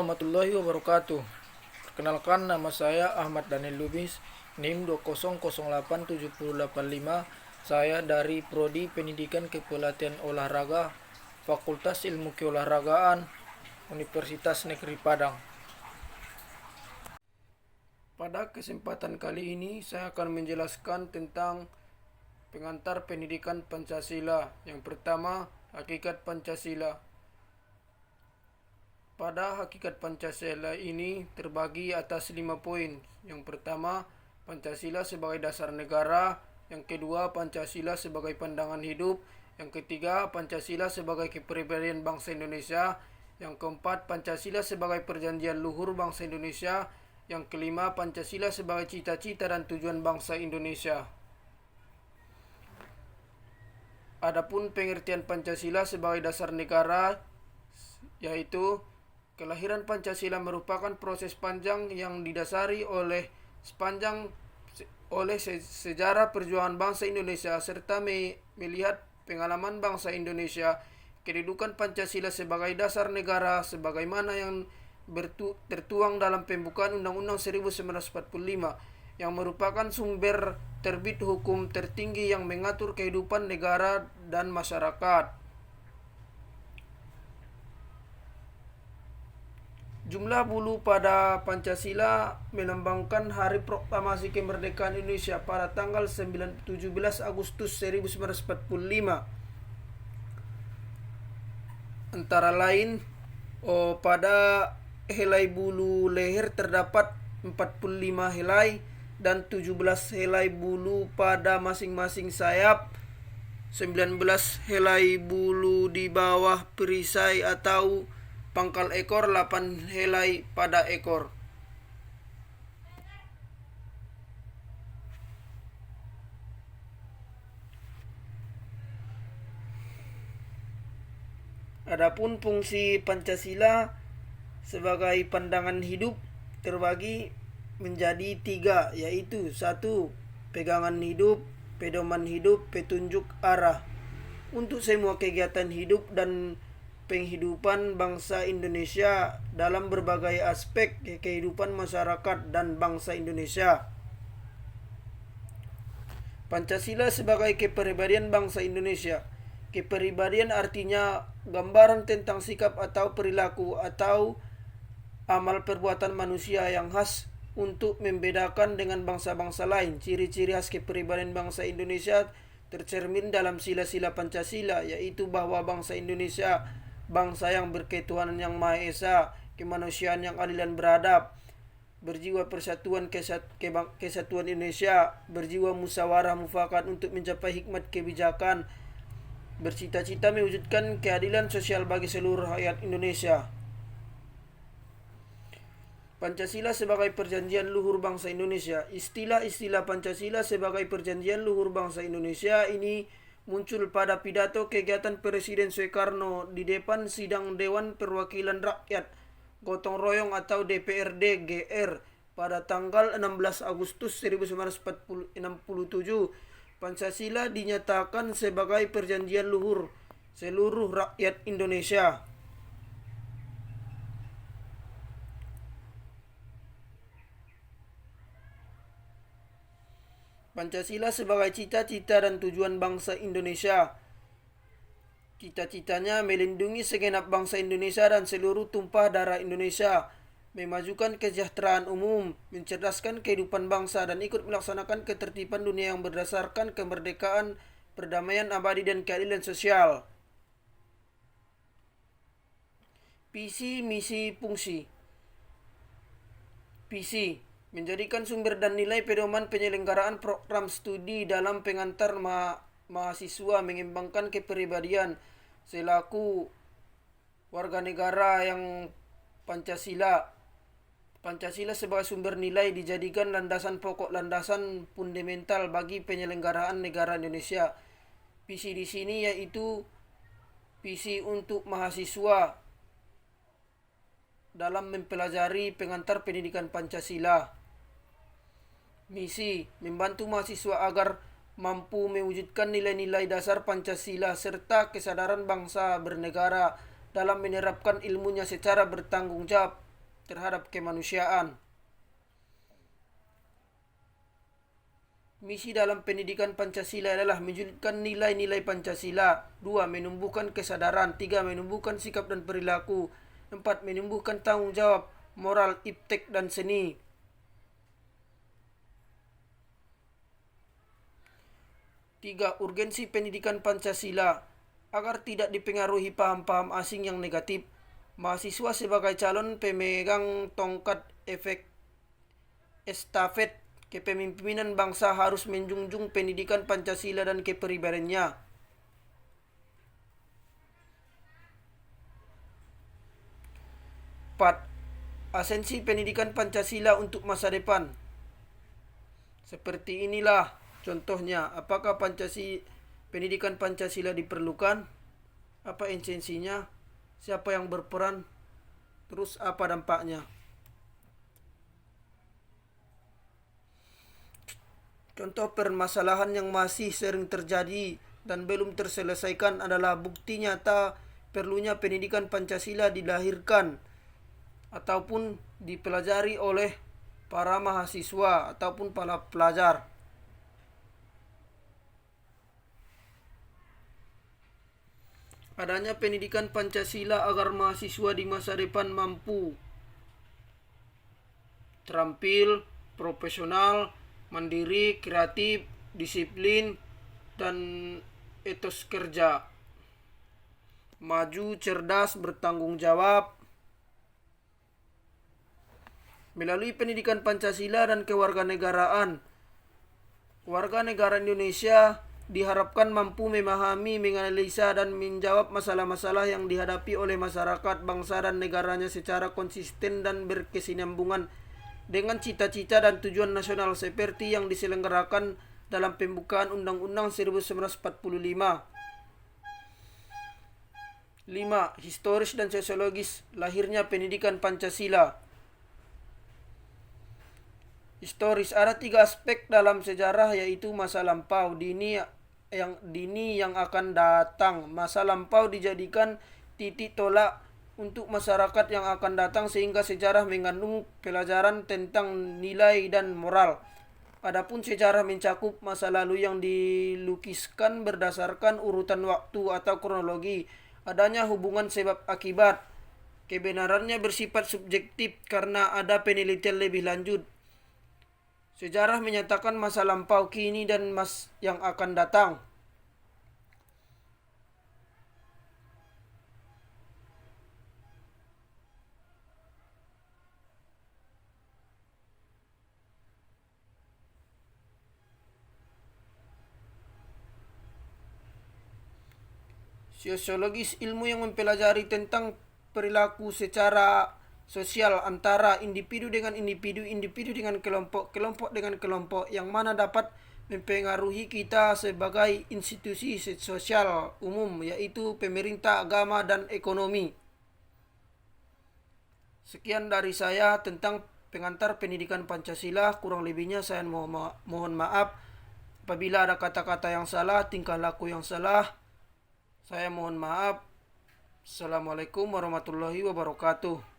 warahmatullahi wabarakatuh. Perkenalkan, nama saya Ahmad Daniel Lubis, NIM 2008785. Saya dari Prodi Pendidikan Kepelatihan Olahraga, Fakultas Ilmu Keolahragaan, Universitas Negeri Padang. Pada kesempatan kali ini saya akan menjelaskan tentang pengantar pendidikan Pancasila. Yang pertama, hakikat Pancasila. Pada hakikat Pancasila ini terbagi atas 5 poin. Yang pertama, Pancasila sebagai dasar negara. Yang kedua, Pancasila sebagai pandangan hidup. Yang ketiga, Pancasila sebagai kepribadian bangsa Indonesia. Yang keempat, Pancasila sebagai perjanjian luhur bangsa Indonesia. Yang kelima, Pancasila sebagai cita-cita dan tujuan bangsa Indonesia. Adapun pengertian Pancasila sebagai dasar negara, yaitu kelahiran Pancasila merupakan proses panjang yang didasari oleh sejarah perjuangan bangsa Indonesia serta melihat pengalaman bangsa Indonesia. Kedudukan Pancasila sebagai dasar negara sebagaimana yang tertuang dalam pembukaan Undang-Undang 1945 yang merupakan sumber terbit hukum tertinggi yang mengatur kehidupan negara dan masyarakat. Jumlah bulu pada Pancasila melambangkan Hari Proklamasi Kemerdekaan Indonesia pada tanggal 17 Agustus 1945. Antara lain, pada helai bulu leher terdapat 45 helai dan 17 helai bulu pada masing-masing sayap, 19 helai bulu di bawah perisai atau pangkal ekor, 8 helai pada ekor. Adapun fungsi Pancasila sebagai pandangan hidup terbagi menjadi 3, yaitu 1. Pegangan hidup, pedoman hidup, petunjuk arah untuk semua kegiatan hidup dan penghidupan bangsa Indonesia dalam berbagai aspek kehidupan masyarakat dan bangsa Indonesia. Pancasila sebagai kepribadian bangsa Indonesia. Kepribadian artinya gambaran tentang sikap atau perilaku atau amal perbuatan manusia yang khas untuk membedakan dengan bangsa-bangsa lain. Ciri-ciri khas kepribadian bangsa Indonesia tercermin dalam sila-sila Pancasila, yaitu bahwa bangsa Indonesia bangsa yang berketuhanan yang Maha Esa, kemanusiaan yang adil dan beradab, berjiwa persatuan kesatuan Indonesia, berjiwa musyawarah mufakat untuk mencapai hikmat kebijakan, bercita-cita mewujudkan keadilan sosial bagi seluruh rakyat Indonesia. Pancasila sebagai perjanjian luhur bangsa Indonesia. Istilah-istilah Pancasila sebagai perjanjian luhur bangsa Indonesia ini muncul pada pidato kegiatan Presiden Soekarno di depan sidang Dewan Perwakilan Rakyat Gotong Royong atau DPRD GR pada tanggal 16 Agustus 1967. Pancasila dinyatakan sebagai perjanjian luhur seluruh rakyat Indonesia. Pancasila sebagai cita-cita dan tujuan bangsa Indonesia. Cita-citanya melindungi segenap bangsa Indonesia dan seluruh tumpah darah Indonesia, memajukan kesejahteraan umum, mencerdaskan kehidupan bangsa, dan ikut melaksanakan ketertiban dunia yang berdasarkan kemerdekaan, perdamaian abadi, dan keadilan sosial. Visi, misi, fungsi. Visi menjadikan sumber dan nilai pedoman penyelenggaraan program studi dalam pengantar mahasiswa, mengembangkan kepribadian selaku warga negara yang Pancasila sebagai sumber nilai dijadikan landasan pokok, landasan fundamental bagi penyelenggaraan negara Indonesia. Visi di sini yaitu visi untuk mahasiswa dalam mempelajari pengantar pendidikan Pancasila. Misi membantu mahasiswa agar mampu mewujudkan nilai-nilai dasar Pancasila serta kesadaran bangsa bernegara dalam menerapkan ilmunya secara bertanggung jawab terhadap kemanusiaan. Misi dalam pendidikan Pancasila adalah menwujudkan nilai-nilai Pancasila. 2. Menumbuhkan kesadaran. 3. Menumbuhkan sikap dan perilaku. 4. Menumbuhkan tanggung jawab, moral, iptek, dan seni. 3. Urgensi pendidikan Pancasila. Agar tidak dipengaruhi paham-paham asing yang negatif, mahasiswa sebagai calon pemegang tongkat efek estafet kepemimpinan bangsa harus menjunjung pendidikan Pancasila dan kepribadiannya. 4. Esensi pendidikan Pancasila untuk masa depan. Seperti inilah contohnya. Apakah pendidikan Pancasila diperlukan? Apa esensinya? Siapa yang berperan? Terus apa dampaknya? Contoh permasalahan yang masih sering terjadi dan belum terselesaikan adalah bukti nyata perlunya pendidikan Pancasila dilahirkan ataupun dipelajari oleh para mahasiswa ataupun para pelajar. Adanya pendidikan Pancasila agar mahasiswa di masa depan mampu terampil, profesional, mandiri, kreatif, disiplin, dan etos kerja. Maju, cerdas, bertanggung jawab. Melalui pendidikan Pancasila dan kewarganegaraan, warga negara Indonesia diharapkan mampu memahami, menganalisa, dan menjawab masalah-masalah yang dihadapi oleh masyarakat, bangsa, dan negaranya secara konsisten dan berkesinambungan dengan cita-cita dan tujuan nasional seperti yang diselenggarakan dalam pembukaan Undang-Undang 1945. 5. Historis dan sosiologis lahirnya pendidikan Pancasila. Historis, ada 3 aspek dalam sejarah, yaitu masa lampau, dini yang akan datang. Masa lampau dijadikan titik tolak untuk masyarakat yang akan datang sehingga sejarah mengandung pelajaran tentang nilai dan moral. Adapun sejarah mencakup masa lalu yang dilukiskan berdasarkan urutan waktu atau kronologi. Adanya hubungan sebab akibat. Kebenarannya bersifat subjektif karena ada penelitian lebih lanjut. Sejarah menyatakan masa lampau, kini, dan yang akan datang. Sosiologis, ilmu yang mempelajari tentang perilaku secara sosial antara individu dengan individu, individu dengan kelompok, kelompok dengan kelompok, yang mana dapat mempengaruhi kita sebagai institusi sosial umum, yaitu pemerintah, agama, dan ekonomi. Sekian dari saya tentang pengantar pendidikan Pancasila. Kurang lebihnya saya mohon maaf apabila ada kata-kata yang salah, tingkah laku yang salah. Saya mohon maaf. Assalamualaikum warahmatullahi wabarakatuh.